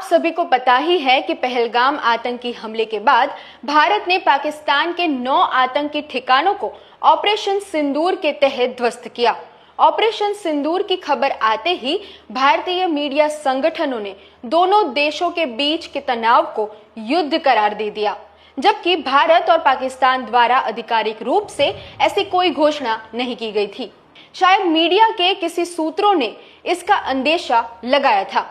आप सभी को पता ही है कि पहलगाम आतंकी हमले के बाद भारत ने पाकिस्तान के 9 आतंकी ठिकानों को ऑपरेशन सिंदूर के तहत ध्वस्त किया। ऑपरेशन सिंदूर की खबर आते ही भारतीय मीडिया संगठनों ने दोनों देशों के बीच के तनाव को युद्ध करार दे दिया, जबकि भारत और पाकिस्तान द्वारा आधिकारिक रूप से ऐसी कोई घोषणा नहीं की गई थी। शायद मीडिया के किसी सूत्रों ने इसका अंदेशा लगाया था।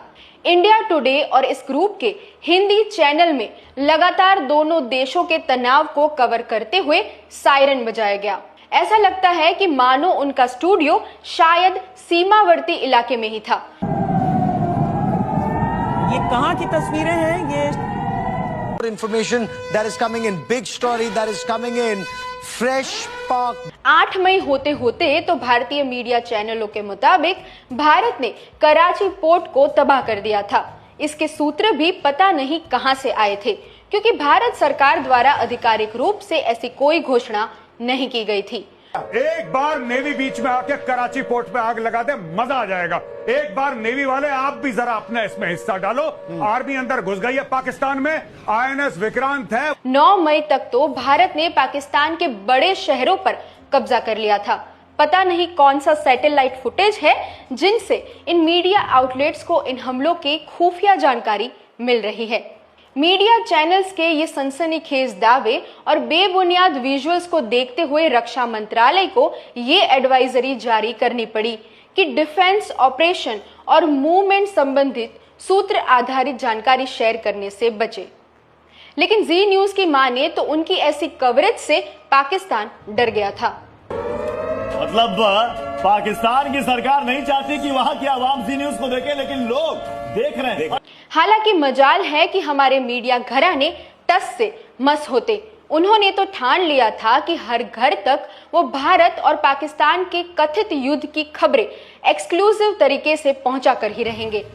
इंडिया टुडे और इस ग्रुप के हिंदी चैनल में लगातार दोनों देशों के तनाव को कवर करते हुए सायरन बजाया गया। ऐसा लगता है कि मानो उनका स्टूडियो शायद सीमावर्ती इलाके में ही था। ये कहां की तस्वीरें हैं? ये information that is coming in, big story that is coming in, fresh park। 8 मई होते होते तो भारतीय मीडिया चैनलों के मुताबिक भारत ने कराची पोर्ट को तबाह कर दिया था। इसके सूत्र भी पता नहीं कहां से आए थे, क्योंकि भारत सरकार द्वारा आधिकारिक रूप से ऐसी कोई घोषणा नहीं की गई थी। एक बार नेवी बीच में आके कराची पोर्ट पे आग लगा दे, मजा आ जाएगा। एक बार नेवी वाले आप भी जरा अपना इसमें हिस्सा डालो। आर्मी अंदर घुस गई है पाकिस्तान में, INS विक्रांत है। 9 मई तक तो भारत ने पाकिस्तान के बड़े शहरों पर कब्जा कर लिया था। पता नहीं कौन सा सैटेलाइट फुटेज है जिनसे इन मीडिया आउटलेट्स को इन हमलों की खुफिया जानकारी मिल रही है। मीडिया चैनल्स के ये सनसनीखेज दावे और बेबुनियाद विजुअल्स को देखते हुए रक्षा मंत्रालय को ये एडवाइजरी जारी करनी पड़ी कि डिफेंस ऑपरेशन और मूवमेंट संबंधित सूत्र आधारित जानकारी शेयर करने से बचे। लेकिन जी न्यूज की माने तो उनकी ऐसी कवरेज से पाकिस्तान डर गया था। मतलब पाकिस्तान की सरकार नहीं चाहती कि वहां की आवाम जी न्यूज को देखे, लेकिन लोग देख रहे हैं। हालांकि मजाल है कि हमारे मीडिया घराने टस से मस होते। उन्होंने तो ठान लिया था कि हर घर तक वो भारत और पाकिस्तान के कथित युद्ध की खबरें एक्सक्लूसिव तरीके से पहुंचा कर ही रहेंगे।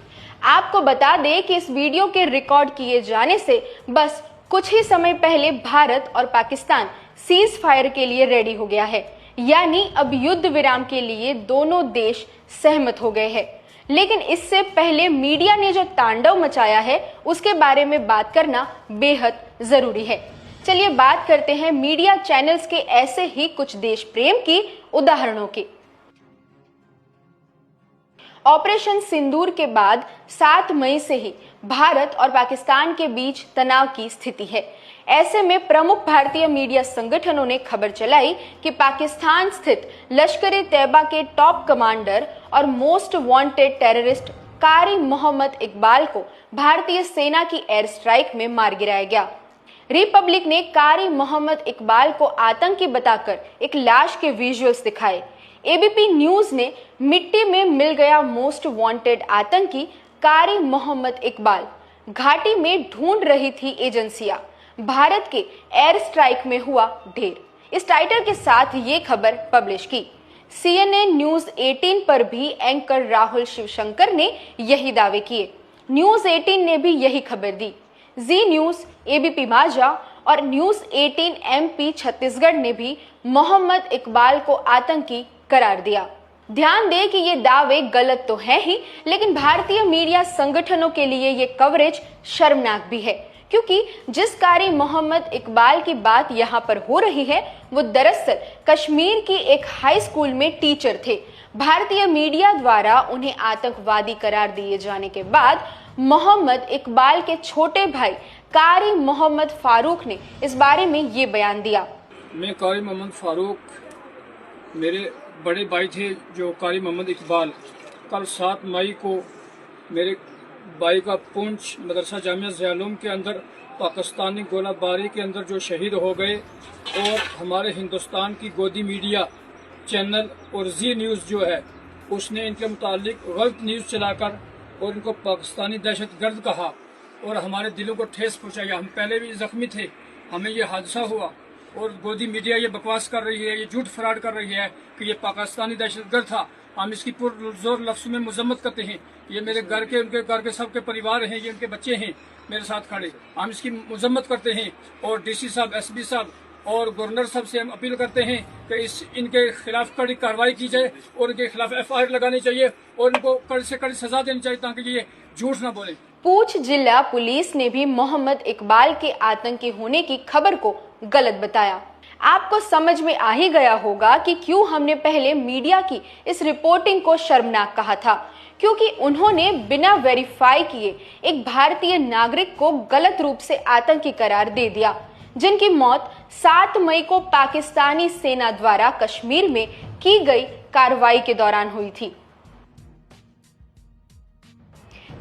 आपको बता दें कि इस वीडियो के रिकॉर्ड किए जाने से बस कुछ ही समय पहले भारत और पाकिस्तान सीज फायर के लिए रेडी हो गया है, यानी अब युद्ध विराम के लिए दोनों देश सहमत हो गए हैं। लेकिन इससे पहले मीडिया ने जो तांडव मचाया है उसके बारे में बात करना बेहद जरूरी है। चलिए बात करते हैं मीडिया चैनल्स के ऐसे ही कुछ देश प्रेम की उदाहरणों की। ऑपरेशन सिंदूर के बाद 7 मई से ही भारत और पाकिस्तान के बीच तनाव की स्थिति है। ऐसे में प्रमुख भारतीय मीडिया संगठनों ने खबर चलाई कि पाकिस्तान स्थित लश्कर-ए-तैयबा के टॉप कमांडर और मोस्ट वांटेड टेररिस्ट कारी मोहम्मद इकबाल को भारतीय सेना की एयर स्ट्राइक में मार गिराया गया। रिपब्लिक ने कारी मोहम्मद इकबाल को आतंकी बताकर एक लाश के विजुअल्स दिखाए। एबीपी न्यूज ने मिट्टी में मिल गया मोस्ट वांटेड आतंकी कारी मोहम्मद इकबाल, घाटी में ढूंढ रही थी एजेंसियां, भारत के एयर स्ट्राइक में हुआ ढेर। इस टाइटल के साथ ये खबर पब्लिश की। CNN न्यूज 18 पर भी एंकर राहुल शिवशंकर ने यही दावे किए। न्यूज 18 ने भी यही खबर दी। जी न्यूज, एबीपी माझा और न्यूज 18 MP छत्तीसगढ़ ने भी मोहम्मद इकबाल को आतंकी करार दिया। ध्यान दें कि ये दावे गलत तो है ही, लेकिन भारतीय मीडिया संगठनों के लिए ये कवरेज शर्मनाक भी है, क्योंकि जिस कारी मोहम्मद इकबाल की बात यहाँ पर हो रही है वो दरअसल कश्मीर की एक हाई स्कूल में टीचर थे। भारतीय मीडिया द्वारा उन्हें आतंकवादी करार दिए जाने के बाद मोहम्मद इकबाल के छोटे भाई कारी मोहम्मद फारूक ने इस बारे में ये बयान दिया। मैं कारी मोहम्मद फारूक, मेरे बड़े भाई थे जो कारी मोहम्मद इकबाल, कल 7 मई को मेरे भाई का पुंछ मदरसा जामिया ज़ियालूम के अंदर पाकिस्तानी गोलाबारी के अंदर जो शहीद हो गए, और हमारे हिंदुस्तान की गोदी मीडिया चैनल और जी न्यूज़ जो है उसने इनके मुतालिक गलत न्यूज़ चलाकर और इनको पाकिस्तानी दहशतगर्द कहा और हमारे दिलों को ठेस पहुँचाया। हम पहले भी जख्मी थे, हमें ये हादसा हुआ और गोदी मीडिया ये बकवास कर रही है, ये झूठ फराड कर रही है कि ये पाकिस्तानी दहशतगर्द था। हम इसकी पुरजोर लफ्ज़ों में मजम्मत करते हैं। ये मेरे घर के, उनके घर के सबके परिवार हैं, ये उनके बच्चे हैं मेरे साथ खड़े। हम इसकी मजम्मत करते हैं और DC साहब, SB साहब और गवर्नर साहब से हम अपील करते हैं कि इनके खिलाफ कड़ी कार्रवाई की जाए और इनके खिलाफ FIR लगानी चाहिए और इनको कड़ी से कड़ी सजा देनी चाहिए ताकि ये झूठ ना बोले। पूंछ जिला पुलिस ने भी मोहम्मद इकबाल के आतंकी होने की खबर को गलत बताया। आपको समझ में आ ही गया होगा कि क्यों हमने पहले मीडिया की इस रिपोर्टिंग को शर्मनाक कहा था, क्योंकि उन्होंने बिना वेरीफाई किए एक भारतीय नागरिक को गलत रूप से आतंकी करार दे दिया, जिनकी मौत 7 मई को पाकिस्तानी सेना द्वारा कश्मीर में की गई कार्रवाई के दौरान हुई थी।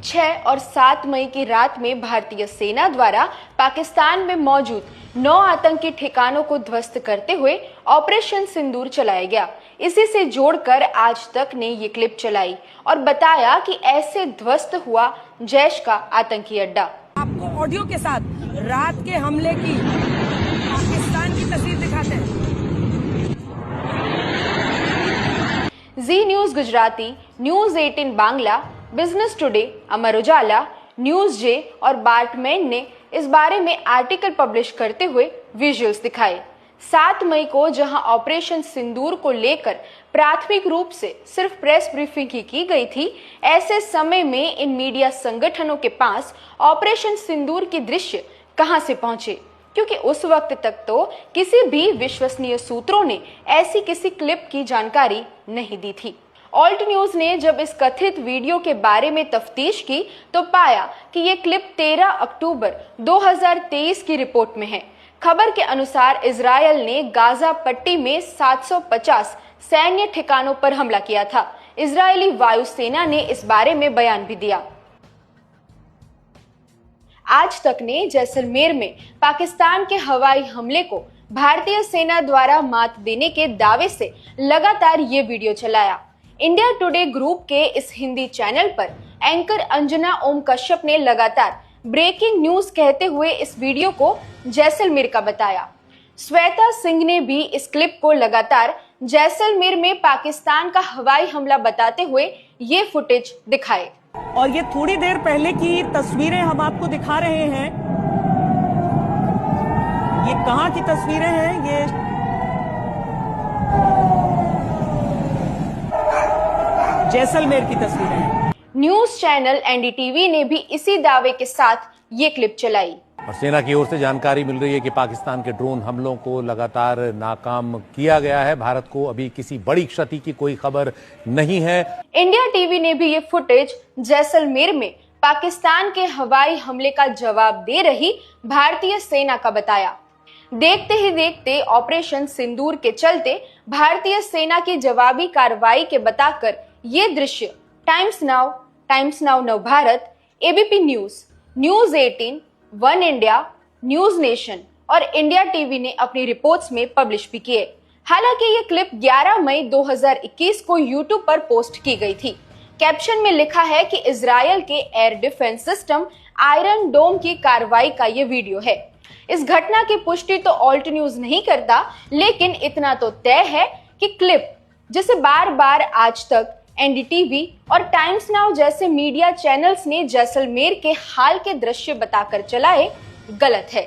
6 और 7 मई की रात में भारतीय सेना द्वारा पाकिस्तान में मौजूद 9 आतंकी ठिकानों को ध्वस्त करते हुए ऑपरेशन सिंदूर चलाया गया। इसी से जोड़कर आज तक ने ये क्लिप चलाई और बताया कि ऐसे ध्वस्त हुआ जैश का आतंकी अड्डा। आपको ऑडियो के साथ रात के हमले की पाकिस्तान की तस्वीर दिखाते हैं। Zee news Gujarati, news 18 Bangla, business today, Amar Ujala, news J और बार्टमैन ने इस बारे में आर्टिकल पब्लिश करते हुए विजुअल्स दिखाए। 7 मई को जहां ऑपरेशन सिंदूर को लेकर प्राथमिक रूप से सिर्फ प्रेस ब्रीफिंग ही की गई थी, ऐसे समय में इन मीडिया संगठनों के पास ऑपरेशन सिंदूर के दृश्य कहां से पहुंचे, क्योंकि उस वक्त तक तो किसी भी विश्वसनीय सूत्रों ने ऐसी किसी क्लिप की जानकारी नहीं दी थी। ऑल्ट न्यूज ने जब इस कथित वीडियो के बारे में तफ्तीश की तो पाया कि ये क्लिप 13 अक्टूबर 2023 की रिपोर्ट में है। खबर के अनुसार इजरायल ने गाजा पट्टी में 750 सैन्य ठिकानों पर हमला किया था। इजरायली वायुसेना ने इस बारे में बयान भी दिया। आज तक ने जैसलमेर में पाकिस्तान के हवाई हमले को भारतीय सेना द्वारा मात देने के दावे से लगातार ये वीडियो चलाया। इंडिया टुडे ग्रुप के इस हिंदी चैनल पर एंकर अंजना ओम कश्यप ने लगातार ब्रेकिंग न्यूज कहते हुए इस वीडियो को जैसलमेर का बताया। श्वेता सिंह ने भी इस क्लिप को लगातार जैसलमेर में पाकिस्तान का हवाई हमला बताते हुए ये फुटेज दिखाए। और ये थोड़ी देर पहले की तस्वीरें हम आपको दिखा रहे हैं। ये कहां की तस्वीरें हैं? ये जैसलमेर की तस्वीरें हैं। न्यूज चैनल एनडीटीवी ने भी इसी दावे के साथ ये क्लिप चलाई। और सेना की ओर से जानकारी मिल रही है कि पाकिस्तान के ड्रोन हमलों को लगातार नाकाम किया गया है। भारत को अभी किसी बड़ी क्षति की कोई खबर नहीं है। इंडिया टीवी ने भी ये फुटेज जैसलमेर में पाकिस्तान के हवाई हमले का जवाब दे रही भारतीय सेना का बताया। देखते ही देखते ऑपरेशन सिंदूर के चलते भारतीय सेना की जवाबी कार्रवाई के बताकर ये दृश्य टाइम्स नाउ नव Bharat, ABP news, news 18, one India, news nation और इंडिया टीवी ने अपनी रिपोर्ट्स में पब्लिश भी किए। हालांकि ये क्लिप 11 मई 2021 को यूट्यूब पर पोस्ट की गई थी। कैप्शन में लिखा है कि इजरायल के एयर डिफेंस सिस्टम आयरन डोम की कार्रवाई का ये वीडियो है। इस घटना की पुष्टि तो ऑल्ट न्यूज नहीं करता, लेकिन इतना तो तय है कि क्लिप जिसे बार बार आज तक एनडीटीवी और टाइम्स नाउ जैसे मीडिया चैनल्स ने जैसलमेर के हाल के दृश्य बताकर चलाए, गलत है।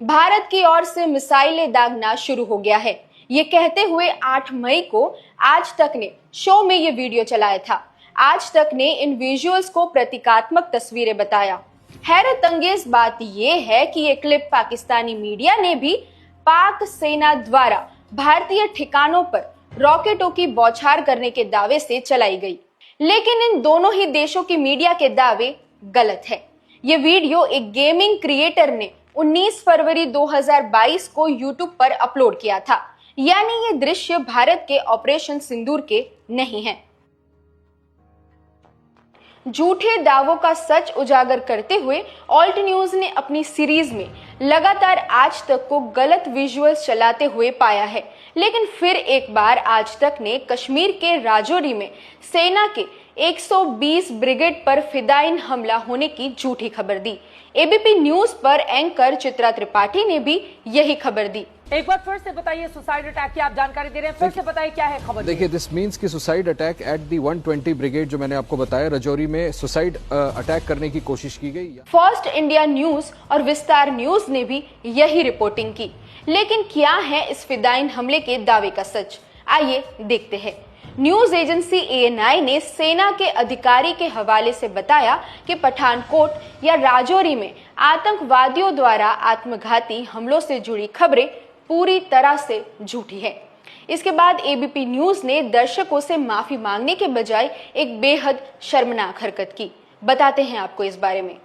भारत की ओर से मिसाइलें दागना शुरू हो गया है, ये कहते हुए 8 मई को आज तक ने शो में ये वीडियो चलाया था। आज तक ने इन विजुअल्स को प्रतीकात्मक तस्वीरें बताया। हैरत अंगेज बात यह है कि ये क्लिप पाकिस्तानी मीडिया ने भी पाक सेना द्वारा भारतीय ठिकानों पर रॉकेटों की बौछार करने के दावे से चलाई गई, लेकिन इन दोनों ही देशों की मीडिया के दावे गलत है। ये वीडियो एक गेमिंग क्रिएटर ने 19 फरवरी 2022 को यूट्यूब पर अपलोड किया था, यानी ये दृश्य भारत के ऑपरेशन सिंदूर के नहीं हैं। झूठे दावों का सच उजागर करते हुए ऑल्ट न्यूज ने अपनी सीरीज में लगातार आज तक को गलत विजुअल्स चलाते हुए पाया है, लेकिन फिर एक बार आज तक ने कश्मीर के राजौरी में सेना के 120 ब्रिगेड पर फिदायिन हमला होने की झूठी खबर दी। एबीपी न्यूज पर एंकर चित्रा त्रिपाठी ने भी यही खबर दी। एक बार फिर से बताइए, सुसाइड अटैक की आप जानकारी दे रहे हैं, फिर से बताइए क्या है खबर। देखिए, दिस मींस की suicide attack at the 120 brigade जो मैंने आपको बताया, राजौरी में सुसाइड अटैक करने की कोशिश की गई। फर्स्ट इंडिया न्यूज और विस्तार न्यूज ने भी यही रिपोर्टिंग की, लेकिन क्या है इस फिदायिन हमले के दावे का सच, आइए देखते हैं। न्यूज एजेंसी ANI ने सेना के अधिकारी के हवाले से बताया कि पठानकोट या राजौरी में आतंकवादियों द्वारा आत्मघाती हमलों से जुड़ी खबरें पूरी तरह से झूठी है। इसके बाद ABP न्यूज ने दर्शकों से माफी मांगने के बजाय एक बेहद शर्मनाक हरकत की। बताते हैं आपको इस बारे में।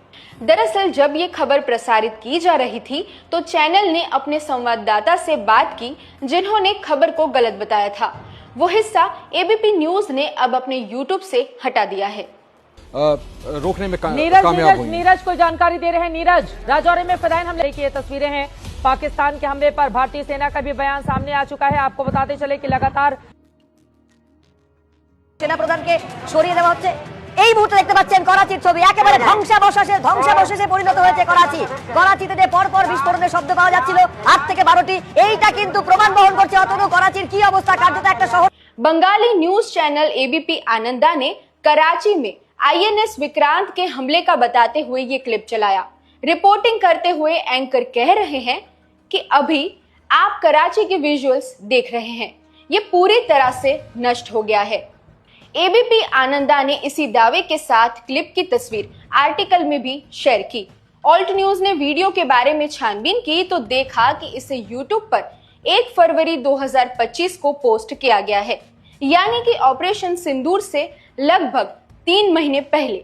दरअसल जब ये खबर प्रसारित की जा रही थी तो चैनल ने अपने संवाददाता से बात की जिन्होंने खबर को गलत बताया था। वो हिस्सा ABP न्यूज ने अब अपने YouTube से हटा दिया है। रोकने में कामयाब हुई। नीरज को जानकारी दे रहे हैं। नीरज, राजौरी में फिदायीन हमले की ये तस्वीरें हैं। पाकिस्तान के हमले पर भारतीय सेना का भी बयान सामने आ चुका है। आपको बताते चले कि लगातार सेना प्रधान के সরিয়ে দেওয়া হচ্ছে। এই মুহূর্তে দেখতে পাচ্ছেন করাচির ছবি, একেবারে ধ্বংসাবশেষে পরিণত হয়েছে করাচি। করাচিতে যে পরপর বিস্ফোরণের শব্দ পাওয়া যাচ্ছিল 8 থেকে 12টি, এইটা কিন্তু প্রমাণ বহন করছে অতনু করাচির কি অবস্থা। কার্যত একটা শহর। Bengali news channel ABP Ananda ने कराची में INS विक्रांत के हमले का बताते हुए ये क्लिप चलाया। रिपोर्टिंग करते हुए एंकर कह रहे हैं कि अभी आप कराची के विजुअल्स देख रहे हैं, ये पूरी तरह से नष्ट हो गया है। ABP आनंदा ने इसी दावे के साथ क्लिप की तस्वीर आर्टिकल में भी शेयर की। ऑल्ट न्यूज ने वीडियो के बारे में छानबीन की तो देखा कि इसे यूट्यूब पर 1 फरवरी 2025 को पोस्ट किया गया है, यानी कि ऑपरेशन सिंदूर से लगभग 3 महीने पहले।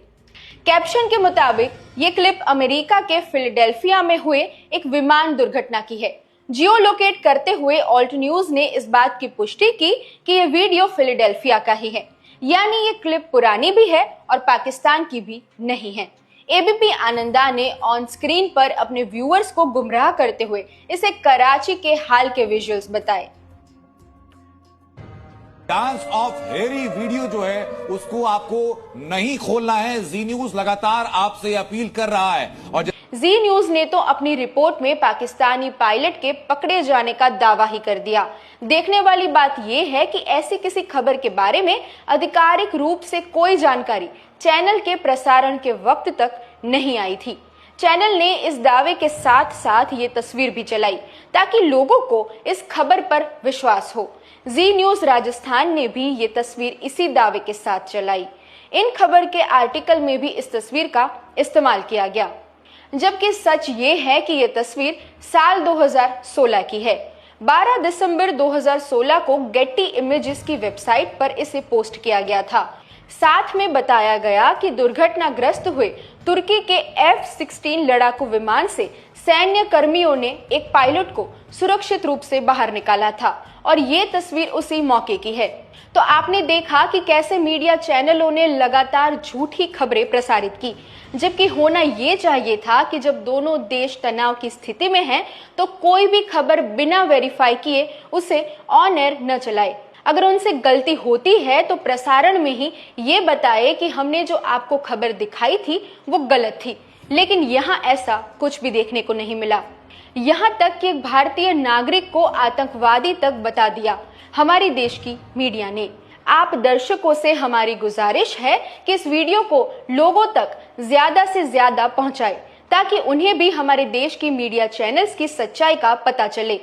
कैप्शन के मुताबिक ये क्लिप अमेरिका के फिलाडेल्फिया में हुए एक विमान दुर्घटना की है। जियो लोकेट करते हुए ऑल्ट न्यूज ने इस बात की पुष्टि की कि ये वीडियो फिलाडेल्फिया का ही है, यानी ये क्लिप पुरानी भी है और पाकिस्तान की भी नहीं है। ABP आनंदा ने ऑन स्क्रीन पर अपने व्यूअर्स को गुमराह करते हुए इसे कराची के हाल के विजुअल्स बताए। डांस ऑफ हेरी वीडियो जो है उसको आपको नहीं खोलना है। जी न्यूज लगातार आपसे अपील कर रहा है। और जी न्यूज ने तो अपनी रिपोर्ट में पाकिस्तानी पायलट के पकड़े जाने का दावा ही कर दिया। देखने वाली बात यह है कि ऐसी किसी खबर के बारे में आधिकारिक रूप से कोई जानकारी चैनल के प्रसारण के वक्त तक नहीं आई थी। चैनल ने इस दावे के साथ साथ ये तस्वीर भी चलाई ताकि लोगों को इस खबर पर विश्वास हो। जी न्यूज राजस्थान ने भी ये तस्वीर इसी दावे के साथ चलाई। इन खबर के आर्टिकल में भी इस तस्वीर का इस्तेमाल किया गया, जबकि सच ये है कि ये तस्वीर साल 2016 की है। 12 दिसंबर 2016 को गेटी इमेजेस की वेबसाइट पर इसे पोस्ट किया गया था। साथ में बताया गया कि दुर्घटनाग्रस्त हुए तुर्की के F-16 लड़ाकू विमान से सैन्य कर्मियों ने एक पायलट को सुरक्षित रूप से बाहर निकाला था और ये तस्वीर उसी मौके की है। तो आपने देखा कि कैसे मीडिया चैनलों ने लगातार झूठी खबरें प्रसारित की, जबकि होना ये चाहिए था कि जब दोनों देश तनाव की स्थिति में हैं तो कोई भी खबर बिना वेरीफाई किए उसे ऑन एयर न चलाए। अगर उनसे गलती होती है तो प्रसारण में ही ये बताए कि हमने जो आपको खबर दिखाई थी वो गलत थी, लेकिन यहाँ ऐसा कुछ भी देखने को नहीं मिला। यहाँ तक कि एक भारतीय नागरिक को आतंकवादी तक बता दिया हमारी देश की मीडिया ने। आप दर्शकों से हमारी गुजारिश है कि इस वीडियो को लोगों तक ज्यादा से ज्यादा पहुंचाएं ताकि उन्हें भी हमारे देश की मीडिया चैनल्स की सच्चाई का पता चले।